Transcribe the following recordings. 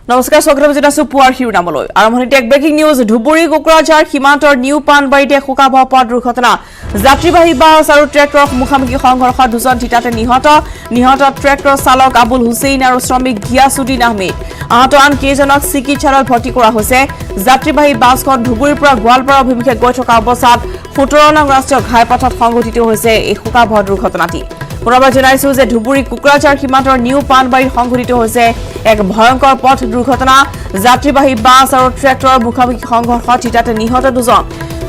নমস্কাৰ স্বাগতম জনাইছো পুৱাৰ শিৰোনামলৈ আৰম্ভণিতে এক ব্ৰেকিং নিউজ ধুবুৰী কোকৰাঝাৰ সীমান্তৰ নিউ পানবাৰীতে শোকাবহ পথ দুৰ্ঘটনা যাত্ৰীবাহী বাছ আৰু ট্ৰেক্টৰৰ মুখামুখি সংঘৰ্ষত দুজন থিতাতে নিহত ট্ৰেক্টৰ চালক আবুল হুছেইন আৰু শ্ৰমিক গিয়াছুদ্দিন আহমেদ আহত আন কেইজনক চিকিৎসালয়ত ভৰ্তি কৰা হৈছে যাত্ৰীবাহী বাছখন ধুবুৰীৰ পৰা গোৱালপাৰা অভিমুখে গৈ থকা অৱস্থাত 17 নং ৰাষ্ট্ৰীয় ঘাইপথত সংঘটিত হৈছে এই শোকাবহ দুৰ্ঘটনাটি পুনৰবাৰ জনাইছো যে ধুবুৰী কোকৰাঝাৰ সীমান্তৰ নিউ পানবাৰীত সংঘটিত হৈছে এক ভয়ংকৰ পথ দুৰ্ঘটনা যাত্ৰীবাহী বাছ আৰু ট্ৰেক্টৰৰ মুখামুখি সংঘৰ্ষত থিতাতে নিহত দুজন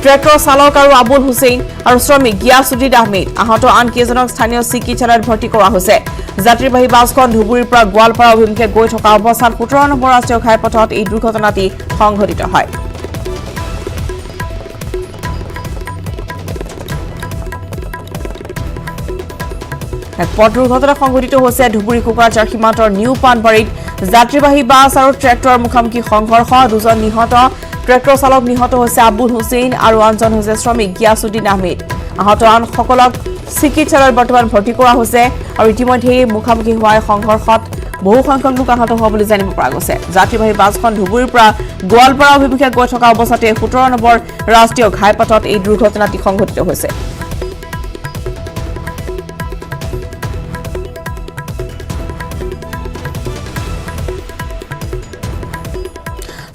ট্ৰেক্টৰ চালক আৰু আবুল হুছেইন আৰু শ্ৰমিক গিয়াছুদ্দিন আহমেদ আহত আন কেইজনক স্থানীয় চিকিৎসালয়ত ভৰ্তি কৰা হৈছে যাত্ৰীবাহী বাছখন ধুবুৰীৰ পৰা গোৱালপাৰা অভিমুখে গৈ থকা অৱস্থাত 17 নম্বৰ ৰাষ্ট্ৰীয় ঘাইপথত এই দুৰ্ঘটনাটি সংঘটিত হয় এক পথ দুৰ্ঘটনা সংঘটিত হৈছে ধুবুৰী কোকৰাঝাৰ সীমান্তৰ নিউ পানবাৰীত যাত্ৰীবাহী বাছ আৰু ট্ৰেক্টৰৰ মুখামুখি সংঘৰ্ষ দুজন নিহত ট্ৰেক্টৰ চালক নিহত হৈছে আবুল হুছেইন আৰু আনজন হৈছে শ্ৰমিক গিয়াছুদ্দিন আহমেদ আহত আন সকলক চিকিৎসালয়ত বৰ্তমান ভৰ্তি কৰা হৈছে আৰু ইতিমধ্যে মুখামুখি হোৱা সংঘৰ্ষত বহু সংখ্যক লোক আহত হোৱা বুলি জানিব পৰা গৈছে যাত্ৰীবাহী বাছখন ধুবুৰীৰ পৰা গোৱালপাৰা অভিমুখে গৈ থকা অৱস্থাতে 17 নম্বৰ ৰাষ্ট্ৰীয় ঘাইপথত এই দুৰ্ঘটনাটি সংঘটিত হৈছে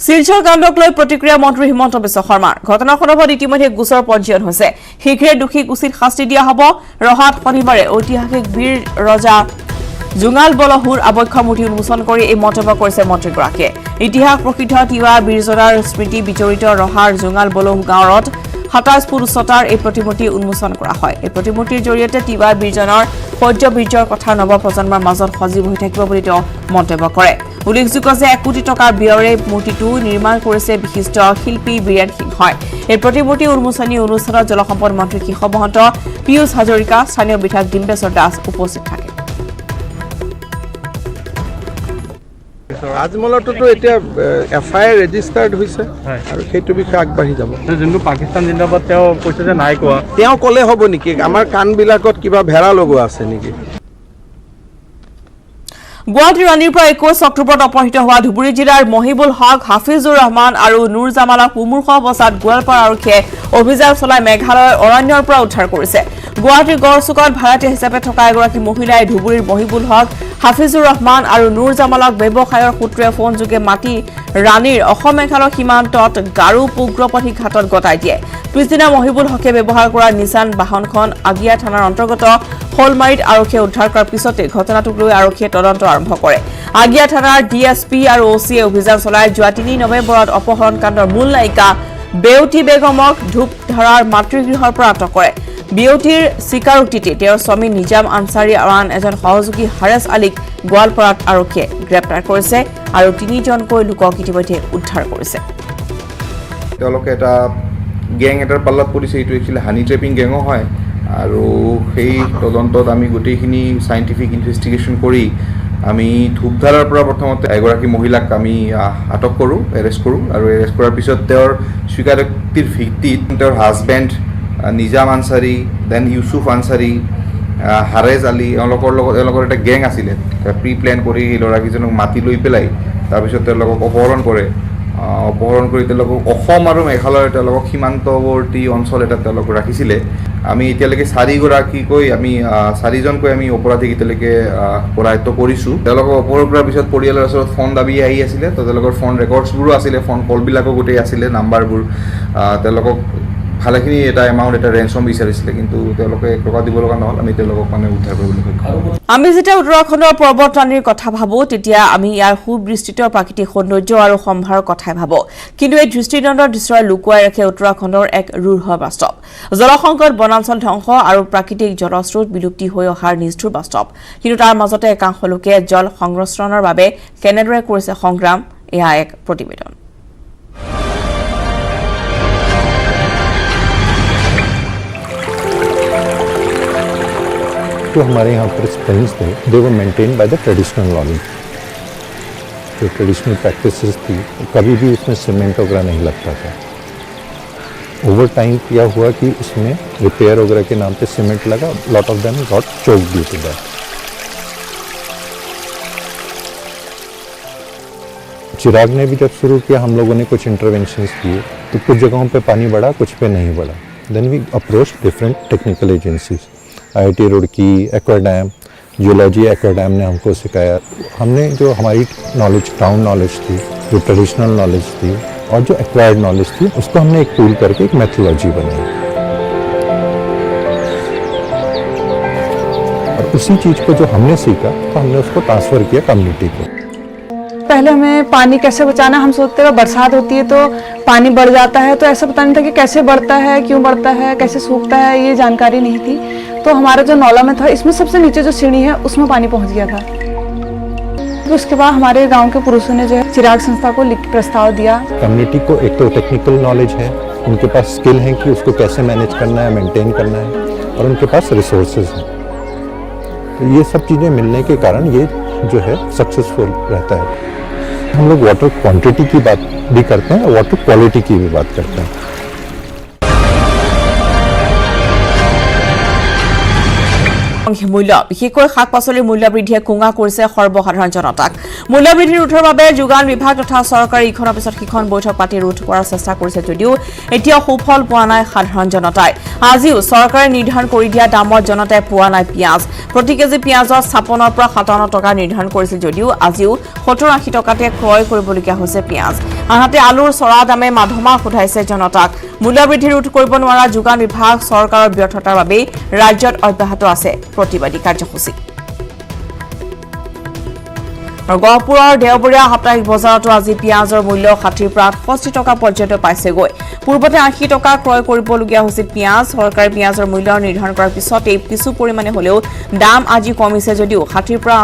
শিলচৰ কাণ্ডক লৈ প্ৰতিক্ৰিয়া মন্ত্ৰী হিমন্ত বিশ্ব শৰ্মাৰ ঘটনাৰ সন্দৰ্ভত ইতিমধ্যে গোচৰ পঞ্জীয়ন হৈছে শীঘ্ৰে দোষীক উচিত শাস্তি দিয়া হ'ব ৰহাত শনিবাৰে ঐতিহাসিক বীৰ ৰজা জুঙাল বলহুৰ আবক্ষ মূৰ্তি উন্মোচন কৰি এই মন্তব্য কৰিছে মন্ত্ৰীগৰাকীয়ে ইতিহাস প্ৰসিদ্ধ তিৱা বীৰজনাৰ স্মৃতি বিজড়িত ৰহাৰ জুঙাল বলহু গাঁৱত 27 ফুট উচ্চতাৰ এই প্ৰতিমূৰ্তি উন্মোচন কৰা হয় এই প্ৰতিমূৰ্তিৰ জৰিয়তে তিৱা বীৰজনৰ শৌৰ্য বীৰ্যৰ কথা নৱ প্ৰজন্মৰ মাজত সজীৱ হৈ থাকিব বুলি তেওঁ মন্তব্য কৰে উল্লেখযোগ্য যে 1 কোটি টকাৰ ব্যয়েৰে মূৰ্তিটো নিৰ্মাণ কৰিছে বিশিষ্ট শিল্পী বীৰেন সিংহই এই প্ৰতিমূৰ্তি উন্মোচনী অনুষ্ঠানত জলসম্পদ মন্ত্ৰী কিশোৰ মহন্ত পিয়ুষ হাজৰিকা স্থানীয় বিধায়ক ডিম্বেশ্বৰ দাস উপস্থিত থাকে আজমলতো এতিয়া এফআইআৰ ৰেজিষ্টাৰ্ড হৈছে আৰু সেইটো বিষয়ে আগবাঢ়ি যাব যোনটো পাকিস্তান জিন্দাবাদ তেওঁ কৈছে যে নাই কোৱা তেওঁ ক'লে হ'ব নেকি আমাৰ কাণবিলাকত কিবা ভেড়া লগোৱা আছে নেকি গুৱাহাটীৰ ৰাণীৰ পৰা 21 অক্টোবৰত অপহৃত হোৱা ধুবুৰী জিলাৰ মহিবুল হক হাফিজুৰ ৰহমান আৰু নুৰ জামালক মুমূৰ্ষ অৱস্থাত গোৱালপাৰা আৰক্ষীয়ে অভিযান চলাই মেঘালয়ৰ অৰণ্যৰ পৰা উদ্ধাৰ কৰিছে গুৱাহাটীৰ গড়চুকত ভাড়াতীয়া হিচাপে থকা এগৰাকী মহিলাই ধুবুৰীৰ মহিবুল হক হাফিজুৰ ৰহমান আৰু নুৰ জামালক ব্যৱসায়ৰ সূত্ৰে ফোনযোগে মাতি ৰাণীৰ অসম মেঘালয় সীমান্তত গাৰু পুগ্ৰপথিক ঘাটত গতাই দিয়ে পিছদিনা মহিবুল হকে ব্যৱহাৰ কৰা নিচান বাহনখন আগিয়া থানাৰ অন্তৰ্গত হলমাৰীত আৰক্ষীয়ে উদ্ধাৰ কৰাৰ পিছতে ঘটনাটোক লৈ আৰক্ষীয়ে তদন্ত আৰম্ভ কৰে আগিয়া থানাৰ ডিএছপি আৰু ওচিয়ে অভিযান চলাই যোৱা 3 নৱেম্বৰত অপহৰণ কাণ্ডৰ মূল নায়িকা বেউটি বেগমক ধূপধাৰাৰ মাতৃগৃহৰ পৰা আটক কৰে বিউটিৰ স্বীকাৰোক্তিতে তেওঁৰ স্বামী নিজাম আনসাৰী আৰু আন এজন সহযোগী হাৰেছ আলীক গোৱালপাৰাত আৰক্ষীয়ে গ্ৰেপ্তাৰ কৰিছে আৰু 3জনকৈ লোকক ইতিমধ্যে উদ্ধাৰ কৰিছে তেওঁলোকে এটা গেং এটাৰ পাল্লাত পৰিছে এইটো একচুৱেলি হানি ট্ৰেপিং গেঙো হয় আৰু সেই তদন্তত আমি গোটেইখিনি সাইন্টিফিক ইনভেষ্টিগেশ্যন কৰি আমি ধূপধাৰাৰ পৰা প্ৰথমতে এগৰাকী মহিলাক আমি আটক কৰোঁ এৰেষ্ট কৰোঁ আৰু এৰেষ্ট কৰাৰ পিছত তেওঁৰ স্বীকাৰোক্তিৰ ভিত্তিত তেওঁৰ হাজবেণ্ড নিজাম আনসাৰী দেন ইউছুফ আনসাৰী হাৰেজ আলী এওঁলোকৰ এটা গেং আছিলে প্ৰি প্লেন কৰি ল'ৰাকেইজনক মাতি লৈ পেলাই তাৰপিছত তেওঁলোকক অপহৰণ কৰি তেওঁলোকক অসম আৰু মেঘালয়ৰ তেওঁলোকক সীমান্তৱৰ্তী অঞ্চল এটাত তেওঁলোকক ৰাখিছিলে আমি এতিয়ালৈকে 4জনকৈ আমি অপৰাধীক এতিয়ালৈকে কৰায়ত্ব কৰিছোঁ তেওঁলোকক অপহৰণ কৰাৰ পিছত পৰিয়ালৰ ওচৰত ফোন দাবী আহি আছিলে তো তেওঁলোকৰ ফোন ৰেকৰ্ডছবোৰো আছিলে ফোন কলবিলাকো গোটেই আছিলে নাম্বাৰবোৰ তেওঁলোকক ভালেখিনি এটা এমাউণ্ট এটা ৰেঞ্চম বিচাৰিছিলে কিন্তু তেওঁলোকে টকা দিব লগা নহ'ল আমি তেওঁলোকক মানে উদ্ধাৰ কৰিবলৈ সক্ষম হ'লোঁ আমি যেতিয়া উত্তৰাখণ্ডৰ পৰ্বতৰাণীৰ কথা ভাবো তেতিয়া আমি ইয়াৰ সুবিস্তৃত প্ৰাকৃতিক সৌন্দৰ্য আৰু সম্ভাৰৰ কথাই ভাবো কিন্তু এই দৃষ্টিনন্দৰ দৃশ্যই লুকুৱাই ৰাখে উত্তৰাখণ্ডৰ এক ৰুঢ় বাস্তৱ জলসংকট বনাঞ্চল ধ্বংস আৰু প্ৰাকৃতিক জলস্ৰোত বিলুপ্তি হৈ অহাৰ নিষ্ঠুৰ বাস্তৱ কিন্তু তাৰ মাজতে একাংশ লোকে জল সংৰক্ষণৰ বাবে কেনেদৰে কৰিছে সংগ্ৰাম এয়া এক প্ৰতিবেদন जो हमारे यहाँ पर स्प्रिंग्स थे they were maintain by the traditional knowledge जो ट्रेडिशनल प्रैक्टिसेस थी कभी भी उसमें सीमेंट वगैरह नहीं लगता था ओवर टाइम क्या हुआ कि उसमें रिपेयर वगैरह के नाम पे सीमेंट लगा lot of them got choked due to that Chirag ने भी जब शुरू किया हम लोगों ने कुछ इंटरवेंशंस किए तो कुछ जगहों पे पानी बढ़ा कुछ पे नहीं बढ़ा. Then we approach different technical agencies. IIT Roorkee, एक्वाडैम, जियोलॉजी एक्वाडैम ने हमको सिखाया. हमने जो हमारी नॉलेज, ग्राउंड नॉलेज थी, जो ट्रेडिशनल नॉलेज थी और जो एक्वायर्ड नॉलेज थी, उसको हमने एक पूल करके एक मेथोलॉजी बनाई. और उसी चीज़ को जो हमने सीखा तो हमने उसको ट्रांसफ़र किया कम्युनिटी को. पहले हमें पानी कैसे बचाना, हम सोचते हैं बरसात होती है तो पानी बढ़ जाता है, तो ऐसा पता नहीं था कि कैसे बढ़ता है, क्यों बढ़ता है, कैसे सूखता है, ये जानकारी नहीं थी. तो हमारा जो नौला में था, इसमें सबसे नीचे जो सीढ़ी है उसमें पानी पहुंच गया था. तो उसके बाद हमारे गांव के पुरुषों ने जो है चिराग संस्था को लिख प्रस्ताव दिया. कम्युनिटी को एक तो टेक्निकल नॉलेज है, उनके पास स्किल है कि उसको कैसे मैनेज करना है, मेंटेन करना है, और उनके पास रिसोर्सेज हैं. तो ये सब चीज़ें मिलने के कारण ये जो है सक्सेसफुल रहता है. हम लोग वाटर क्वांटिटी की बात भी करते हैं और वाटर क्वालिटी की भी बात करते हैं. মূল্য বিশেষকৈ শাক পাচলিৰ মূল্য বৃদ্ধিয়ে কোঙা কৰিছে সৰ্বসাধাৰণ জনতাক. মূল্য বৃদ্ধি ৰোধৰ বাবে যোগান বিভাগ তথা চৰকাৰে ইখনৰ পিছত সিখন বৈঠক পাতি ৰোধ কৰাৰ চেষ্টা কৰিছে যদিও এতিয়াও সুফল পোৱা নাই সাধাৰণ জনতাই. আজিও চৰকাৰে নিৰ্ধাৰণ কৰি দিয়া দামত জনতাই পোৱা নাই পিঁয়াজ. প্ৰতি কেজি পিঁয়াজৰ 56 পৰা 57 টকা নিৰ্ধাৰণ কৰিছিল যদিও আজিও 70-80 টকাতে ক্ৰয় কৰিবলগীয়া হৈছে পিঁয়াজ. আনহাতে আলুৰ চৰা দামে মাধমাৰ সোধাইছে জনতাক. মূল্য বৃদ্ধি ৰোধ কৰিব নোৱাৰা যোগান বিভাগ চৰকাৰৰ ব্যৰ্থতাৰ বাবেই ৰাজ্যত অব্যাহত আছে প্ৰতিবাদী কাৰ্যসূচী. গহপুৰৰ দেওবৰীয়া সাপ্তাহিক বজাৰতো আজি পিঁয়াজৰ মূল্য 60 পৰা 68 টকা পৰ্যন্ত পাইছেগৈ. পূৰ্বতে 80 টকা ক্ৰয় কৰিবলগীয়া হৈছিল পিঁয়াজ. চৰকাৰে পিঁয়াজৰ মূল্য নিৰ্ধাৰণ কৰাৰ পিছতে কিছু পৰিমাণে হ'লেও দাম আজি কমিছে যদিও 60 পৰা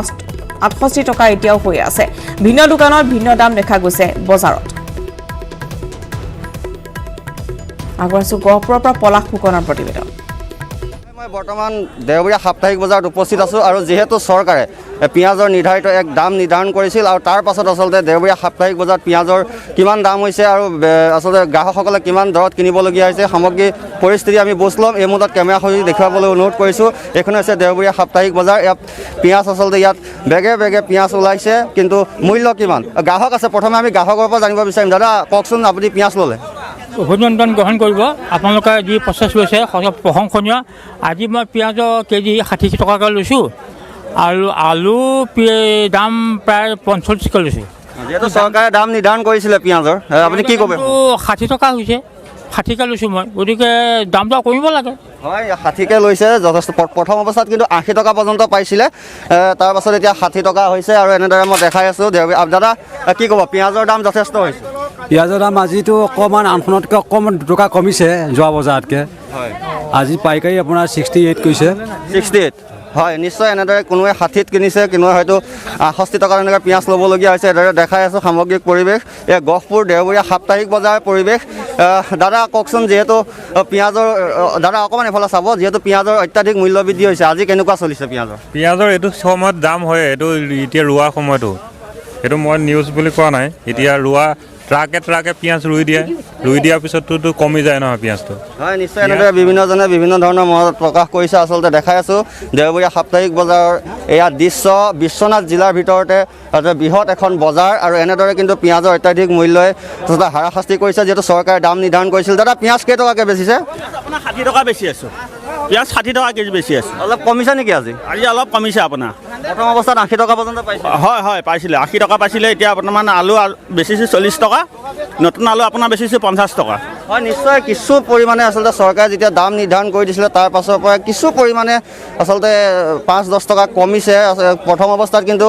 68 টকা এতিয়াও হৈ আছে. ভিন্ন দোকানত ভিন্ন দাম দেখা গৈছে বজাৰত. আগবাঢ়িছো গহপুৰৰ পৰা পলাশ ফুকনৰ প্ৰতিবেদন. মই বৰ্তমান দেওবৰীয়া সাপ্তাহিক বজাৰত উপস্থিত আছোঁ আৰু যিহেতু চৰকাৰে পিঁয়াজৰ নিৰ্ধাৰিত এক দাম নিৰ্ধাৰণ কৰিছিল আৰু তাৰ পাছত আচলতে দেওবৰীয়া সাপ্তাহিক বজাৰত পিঁয়াজৰ কিমান দাম হৈছে আৰু আচলতে গ্ৰাহকসকলে কিমান দৰত কিনিবলগীয়া হৈছে সামগ্ৰী পৰিস্থিতি আমি বুজ ল'ম. এই মুহূৰ্তত কেমেৰা সৈতে দেখুৱাবলৈ অনুৰোধ কৰিছোঁ. এইখন হৈছে দেওবৰীয়া সাপ্তাহিক বজাৰ. ইয়াত পিঁয়াজ আচলতে ইয়াত বেগে বেগে পিঁয়াজ ওলাইছে, কিন্তু মূল্য কিমান? গ্ৰাহক আছে, প্ৰথমে আমি গ্ৰাহকৰ পৰা জানিব বিচাৰিম. দাদা কওকচোন, আপুনি পিঁয়াজ ল'লে? অভিনন্দন গ্ৰহণ কৰিব. আপোনালোকে যি প্ৰচেছ লৈছে প্ৰশংসনীয়. আজি মই পিঁয়াজৰ কেজি 60 টকাকৈ লৈছোঁ আৰু আলু দাম প্ৰায় 45কৈ লৈছোঁ. যিহেতু চৰকাৰে দাম নিৰ্ধাৰণ কৰিছিলে পিঁয়াজৰ, আপুনি কি ক'ব? 60 টকা হৈছে, 60কৈ লৈছোঁ মই, গতিকে দামটো কমিব লাগে. হয়, 60কৈ লৈছে যথেষ্ট. প্ৰথম অৱস্থাত কিন্তু 80 টকা পৰ্যন্ত পাইছিলে, তাৰপাছত এতিয়া 60 টকা হৈছে আৰু এনেদৰে মই দেখাই আছোঁ. দাদা কি ক'ব? পিঁয়াজৰ দাম যথেষ্ট হৈছে. পিঁয়াজৰ দাম আজিতো অকণমান আনখনতকৈ অকণমান 2 টকা কমিছে যোৱা বজাৰতকৈ. হয়, আজি পাইকাৰী আপোনাৰ 68 কৈছে. 68 হয়, নিশ্চয় এনেদৰে কোনোৱে 60ত কিনিছে, কোনোৱে হয়তো 68 টকা এনেকৈ পিঁয়াজ ল'বলগীয়া হৈছে. এনেদৰে দেখাই আছোঁ সামগ্ৰিক পৰিৱেশ, এই গহপুৰ দেওবৰীয়া সাপ্তাহিক বজাৰৰ পৰিৱেশ. দাদা কওকচোন, যিহেতু পিঁয়াজৰ দাদা অকণমান এফালে চাব, যিহেতু পিঁয়াজৰ অত্যাধিক মূল্য বৃদ্ধি হৈছে, আজি কেনেকুৱা চলিছে পিঁয়াজৰ? পিঁয়াজৰ এইটো সময়ত দাম হয়, এইটো এতিয়া ৰোৱা সময়টো, এইটো মই নিউজ বুলি কোৱা নাই. এতিয়া ৰোৱা ট্ৰাকে পিঁয়াজ ৰুই দিয়াৰ পিছততো কমি যায় নহয় পিঁয়াজটো. হয়, নিশ্চয় এনেদৰে বিভিন্নজনে বিভিন্ন ধৰণৰ মত প্ৰকাশ কৰিছে. আচলতে দেখাই আছোঁ দেওবৰীয়া সাপ্তাহিক বজাৰৰ এয়া দৃশ্য. বিশ্বনাথ জিলাৰ ভিতৰতে বৃহৎ এখন বজাৰ আৰু এনেদৰে কিন্তু পিঁয়াজৰ অত্যাধিক মূল্যই আচলতে হাৰাশাস্তি কৰিছে, যিহেতু চৰকাৰে দাম নিৰ্ধাৰণ কৰিছিল. দাদা পিঁয়াজ কেইটকাকৈ বেচিছে? আপোনাৰ 60 টকা বেচি আছোঁ. পিঁয়াজ 60 টকা কেজি বেচি আছোঁ. অলপ কমিছে নেকি আজি? আজি অলপ কমিছে আপোনাৰ. প্ৰথম অৱস্থাত 80 টকা পৰ্যন্ত পাইছে. হয় পাইছিলে, 80 টকা পাইছিলে. এতিয়া বৰ্তমান আলু বেচিছোঁ 40 টকা, নতুন আলু আপোনাৰ বেচিছোঁ 50 টকা. হয়, নিশ্চয় কিছু পৰিমাণে আচলতে চৰকাৰে যেতিয়া দাম নিৰ্ধাৰণ কৰি দিছিলে তাৰ পাছৰ পৰা কিছু পৰিমাণে আচলতে 5-10 টকা কমিছে. প্ৰথম অৱস্থাত কিন্তু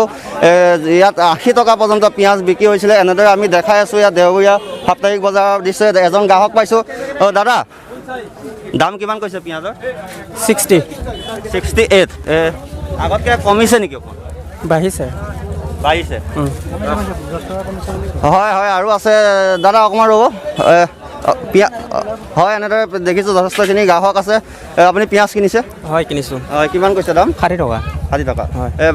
ইয়াত 80 টকা পৰ্যন্ত পিঁয়াজ বিক্ৰী হৈছিলে. এনেদৰে আমি দেখাই আছোঁ ইয়াত দেওবৰীয়া সাপ্তাহিক বজাৰৰ দৃশ্য. এজন গ্ৰাহক পাইছোঁ. দাদা দাম কিমান কৈছে পিঁয়াজৰ? 68. আগতকৈ কমিছে নেকি? বাঢ়িছে. হয় আৰু আছে দাদা অকণমান ৰ'ব. হয়, এনেদৰে দেখিছোঁ যথেষ্টখিনি গ্ৰাহক আছে. আপুনি পিঁয়াজ কিনিছে? হয়, কিনিছোঁ. হয়, কিমান কৈছে দাম? 60 টকা. 60 টকা.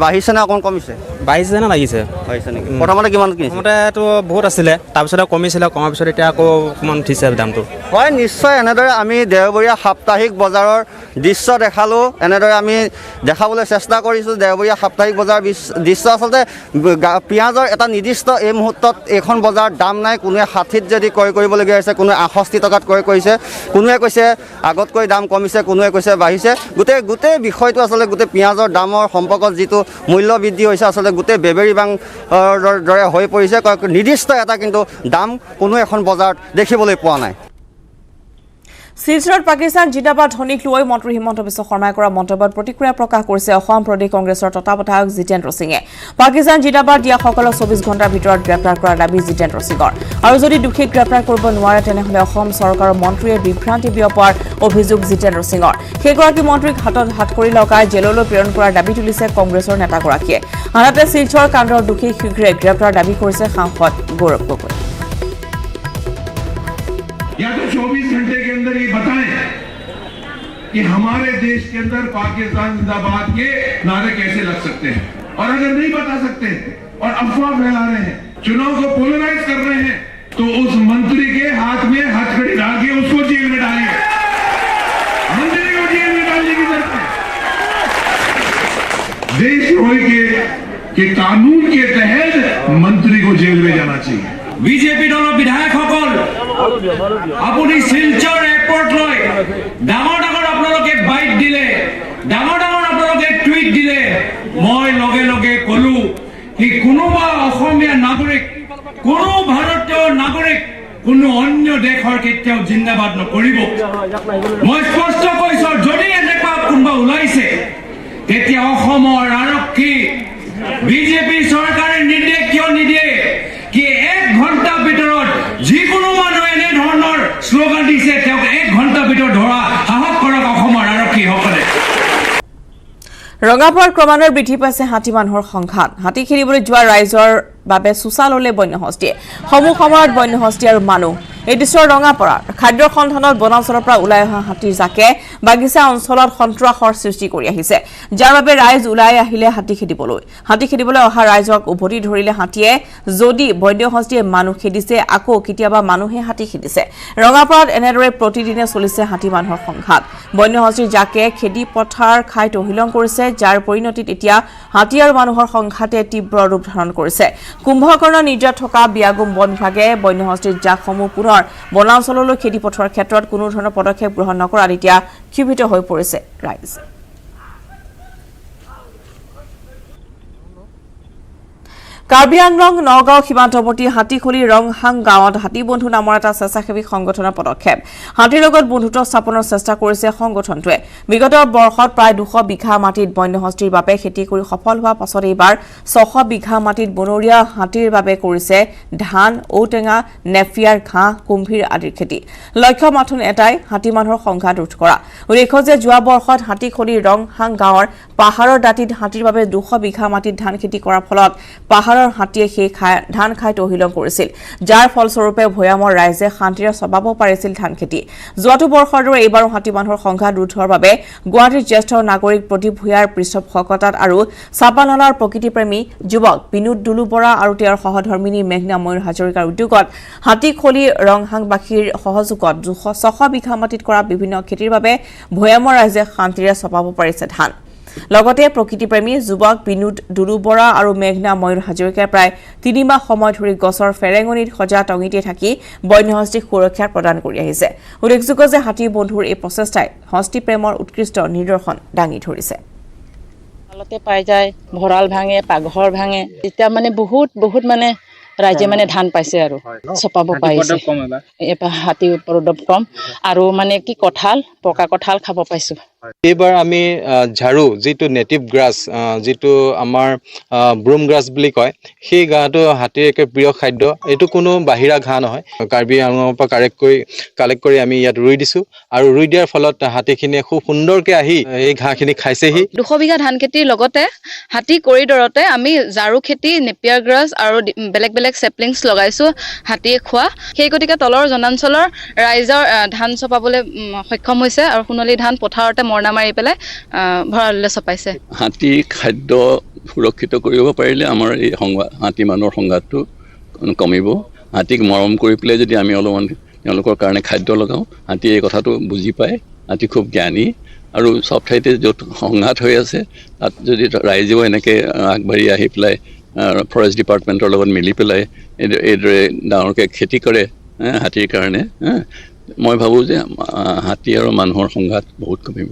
বাঢ়িছে নে অকণমান কমিছে? 22 হাজাৰ লাগিছে হৈছে নেকি প্ৰথমতে কিমান কিনিছে প্ৰথমতেতো বহুত আছিলে তাৰপিছতে কমিছিলে কমাৰ পিছত এতিয়া আকৌ অকণমান উঠিছে দামটো হয় নিশ্চয় এনেদৰে আমি দেওবৰীয়া সাপ্তাহিক বজাৰৰ দৃশ্য দেখালোঁ এনেদৰে আমি দেখাবলৈ চেষ্টা কৰিছোঁ দেওবৰীয়া সাপ্তাহিক বজাৰৰ দৃশ্য আচলতে পিঁয়াজৰ এটা নিৰ্দিষ্ট এই মুহূৰ্তত এইখন বজাৰত দাম নাই কোনোৱে 60ত যদি ক্ৰয় কৰিবলগীয়া হৈছে কোনোৱে 68 টকাত ক্ৰয় কৰিছে কোনোৱে কৈছে আগতকৈ দাম কমিছে কোনোৱে কৈছে বাঢ়িছে গোটেই বিষয়টো আচলতে গোটেই পিঁয়াজৰ দামৰ সম্পৰ্কত যিটো মূল্য বৃদ্ধি হৈছে আচলতে গোটেই বেবেৰী বাং দৰে হৈ পৰিছে নিৰ্দিষ্ট এটা কিন্তু দাম কোনো এখন বজাৰত দেখিবলৈ পোৱা নাই শিলচৰত পাকিস্তান জিন্দাবাদ ধ্বনিক লৈ মন্ত্ৰী হিমন্ত বিশ্ব শৰ্মাই কৰা মন্তব্যত প্ৰতিক্ৰিয়া প্ৰকাশ কৰিছে অসম প্ৰদেশ কংগ্ৰেছৰ তত্বাৱধায়ক জিতেন্দ্ৰ সিঙে পাকিস্তান জিন্দাবাদ দিয়া সকলক 24 ঘণ্টাৰ ভিতৰত গ্ৰেপ্তাৰ কৰাৰ দাবী জিতেন্দ্ৰ সিঙৰ আৰু যদি দোষীক গ্ৰেপ্তাৰ কৰিব নোৱাৰে তেনেহলে অসম চৰকাৰৰ মন্ত্ৰীয়ে বিভ্ৰান্তি বিয়পোৱাৰ অভিযোগ জিতেন্দ্ৰ সিঙৰ সেইগৰাকী মন্ত্ৰীক হাতত হাত কৰি লগাই জেললৈ প্ৰেৰণ কৰাৰ দাবী তুলিছে কংগ্ৰেছৰ নেতাগৰাকীয়ে আনহাতে শিলচৰ কাণ্ডৰ দোষী শীঘ্ৰে গ্ৰেপ্তাৰ দাবী কৰিছে সাংসদ গৌৰৱ গগৈ या तो 24 घंटे के अंदर ये बताएं कि हमारे देश के अंदर पाकिस्तान जिंदाबाद के नारे कैसे लग सकते हैं और अगर नहीं बता सकते और अफवाह फैला रहे हैं चुनाव को पोलराइज कर रहे हैं तो उस मंत्री के हाथ में हथकड़ी डाल के उसको जेल में डालिए मंत्री को जेल में डालने की जरूरत है देशद्रोही के कानून के तहत मंत्री को जेल में जाना चाहिए বিজেপি দলৰ বিধায়কসকল আপুনি শিলচৰ এয়াৰপৰ্ট লৈ ডাঙৰ ডাঙৰ আপোনালোকে বাইট দিলে ডাঙৰ ডাঙৰ আপোনালোকে টুইট দিলে মই লগে লগে কলো কি কোনোবা অসমীয়া নাগৰিক কোনো ভাৰতীয় নাগৰিক কোনো অন্য দেশৰ কেতিয়াও জিন্দাবাদ নকৰিব মই স্পষ্ট কৈছো যদি এনেকুৱা কোনোবা ওলাইছে তেতিয়া অসমৰ আৰক্ষী বিজেপি চৰকাৰে নিৰ্দেশ কিয় নিদিয়ে कि 1 घंटा ভিতৰত যিকোনো মানুহ এনে ধৰণৰ স্লোগান দিছে তেওঁক 1 ঘন্টা ভিতৰত ধৰা সাহস কৰক অসমৰ আৰক্ষীসকলে ৰঙাপাৰাত ক্ৰমান্বয়ে বৃদ্ধি পাইছে হাতী মানুহৰ সংঘাত হাতী খেলিবলৈ যোৱা ৰাইজৰ বাবে সুচা ললে বন্যহস্তীয়ে সমূহ সময়ত বন্যহস্তী আৰু মানুহ এই দৃশ্যৰ ৰঙাপাৰাৰ খাদ্যৰ সন্ধানত বনাঞ্চলৰ পৰা ওলাই অহা হাতীৰ জাকে বাগিচা অঞ্চলত সন্ত্ৰাসৰ সৃষ্টি কৰি আহিছে যাৰ বাবে ৰাইজ ওলাই আহিলে হাতী খেদিবলৈ অহা ৰাইজক উভতি ধৰিলে হাতীয়ে যদি বন্যহস্তীয়ে মানুহ খেদিছে আকৌ কেতিয়াবা মানুহে হাতী খেদিছে ৰঙাপাৰাত এনেদৰে প্ৰতিদিনে চলিছে হাতী মানুহৰ সংঘাত বন্যহস্তীৰ জাকে খেদি পথাৰ খাই তহিলং কৰিছে যাৰ পৰিণতিত এতিয়া হাতী আৰু মানুহৰ সংঘাতে তীব্ৰ ৰূপ ধাৰণ কৰিছে কুম্ভকৰ্ণ নিৰ্যাত থকা বিয়াগুম বন বিভাগে বন্যহস্তীৰ জাকসমূহ পুনৰ বনাঞ্চললৈ খেদি পঠোৱাৰ ক্ষেত্ৰত কোনো ধৰণৰ পদক্ষেপ গ্ৰহণ নকৰাত এতিয়া ক্ষোভিত হৈ পৰিছে ৰাইজ কাৰ্বি আংলং নগাঁও সীমান্তৱৰ্তী হাতীখলি ৰংহাং গাঁৱত হাতী বন্ধু নামৰ এটা স্বেচ্ছাসেৱী সংগঠনৰ পদক্ষেপ হাতীৰ লগত বন্ধুত্ব স্থাপনৰ চেষ্টা কৰিছে সংগঠনটোৱে বিগত বৰ্ষত প্ৰায় 200 বিঘা মাটিত বন্যহস্তীৰ বাবে খেতি কৰি সফল হোৱা পাছত এইবাৰ 600 বিঘা মাটিত বনৰীয়া হাতীৰ বাবে কৰিছে ধান ঔটেঙা নেফিয়াৰ ঘাঁহ কুম্ভীৰ আদিৰ খেতি লক্ষ্য মাথোন এটাই হাতী মানুহৰ সংঘাত ৰোধ কৰা উল্লেখ্য যে যোৱা বৰ্ষত হাতীখলি ৰংহাং গাঁৱৰ পাহাৰৰ দাঁতিত হাতীৰ বাবে 200 বিঘা মাটিত ধান খেতি কৰাৰ ফলত পাহাৰৰ হাতীয়ে সেই ধান খাই তহিলং কৰিছিল যাৰ ফলস্বৰূপে ভৈয়ামৰ ৰাইজে শান্তিৰে চবাব পাৰিছিল ধান খেতি যোৱাটো বৰ্ষৰ দৰে এইবাৰো হাতী মানুহৰ সংঘাত ৰোধ হোৱাৰ বাবে গুৱাহাটীৰ জ্যেষ্ঠ নাগৰিক প্ৰদীপ ভূঞাৰ পৃষ্ঠপোষকতাত আৰু চাপানালাৰ প্ৰকৃতিপ্ৰেমী যুৱক বিনোদ দুলু বৰা আৰু তেওঁৰ সহধৰ্মিনী মেঘনা ময়ূৰ হাজৰিকাৰ উদ্যোগত হাতীখলি ৰংহাংবাসীৰ সহযোগত 600 বিঘা মাটিত কৰা বিভিন্ন খেতিৰ বাবে ভৈয়ামৰ ৰাইজে শান্তিৰে চপাব পাৰিছে ধান লগতে প্ৰকৃতিপ্ৰেমী যুৱক বিনোদ দুলু বৰা আৰু মেঘনা ময়ূৰ হাজৰিকাই প্ৰায় 3 মাহ সময় ধৰি গছৰ ফেৰেঙনিত সজা টঙিতে থাকি বন্যহস্তীক সুৰক্ষা প্ৰদান কৰি আহিছে উল্লেখযোগ্য যে হাতী বন্ধুৰ এই প্ৰচেষ্টাই হস্তি প্ৰেমৰ উৎকৃষ্ট নিদৰ্শন দাঙি ধৰিছে আলতে পাই যায় ভৰাল ভাঙে পাঘৰ ভাঙে এতিয়া মানে বহুত মানে ৰাইজে মানে ধান পাইছে আৰু চপাব পাইছে এবাৰ হাতী উপদ্ৰৱ কম আৰু মানে কি কঁঠাল পকা কঁঠাল খাব পাইছো এইবাৰ আমি ঝাৰু যিটো নেটিভ গ্ৰাছ যিটো আমাৰ ব্ৰুম গ্ৰাছ বুলি কয় সেই ঘাঁহটো হাতীৰ একে প্ৰিয় খাদ্য এইটো কোনো বাহিৰা ঘাঁহ নহয় কাৰ্বি আংলঙৰ পৰা কালেক্ট কৰি আমি ইয়াত ৰুই দিছো আৰু ৰুই দিয়াৰ ফলত হাতীখিনিয়ে খুব সুন্দৰকৈ আহি এই ঘাঁহখিনি খাইছেহি 200 বিঘা ধান খেতিৰ লগতে হাতী কৰিডৰতে আমি ঝাৰু খেতি নেপিয়াৰ গ্ৰাছ আৰু বেলেগ সেপলিংছ লগাইছো হাতীয়ে খোৱা সেই গতিকে তলৰ জনাঞ্চলৰ ৰাইজৰ ধান চপাবলৈ সক্ষম হৈছে আৰু সোণালী ধান পথাৰতে মৰণা মাৰি পেলাই ভঁৰাললৈ চপাইছে। হাতী খাদ্য সুৰক্ষিত কৰিব পাৰিলে আমাৰ এই হাতী মানুহৰ সংঘাতটো কমিব। হাতীক মৰম কৰি পেলাই যদি আমি অলপমান তেওঁলোকৰ কাৰণে খাদ্য লগাওঁ, হাতী এই কথাটো বুজি পায়। হাতী খুব জ্ঞানী আৰু চব ঠাইতে য'ত সংঘাত হৈ আছে তাত যদি ৰাইজেও এনেকৈ আগবাঢ়ি আহি পেলাই ফৰেষ্ট ডিপাৰ্টমেণ্টৰ লগত মিলি পেলাই এইদৰে ডাঙৰকৈ খেতি কৰে হাতীৰ কাৰণে, মই ভাবোঁ যে হাতী আৰু মানুহৰ সংঘাত বহুত কমিব।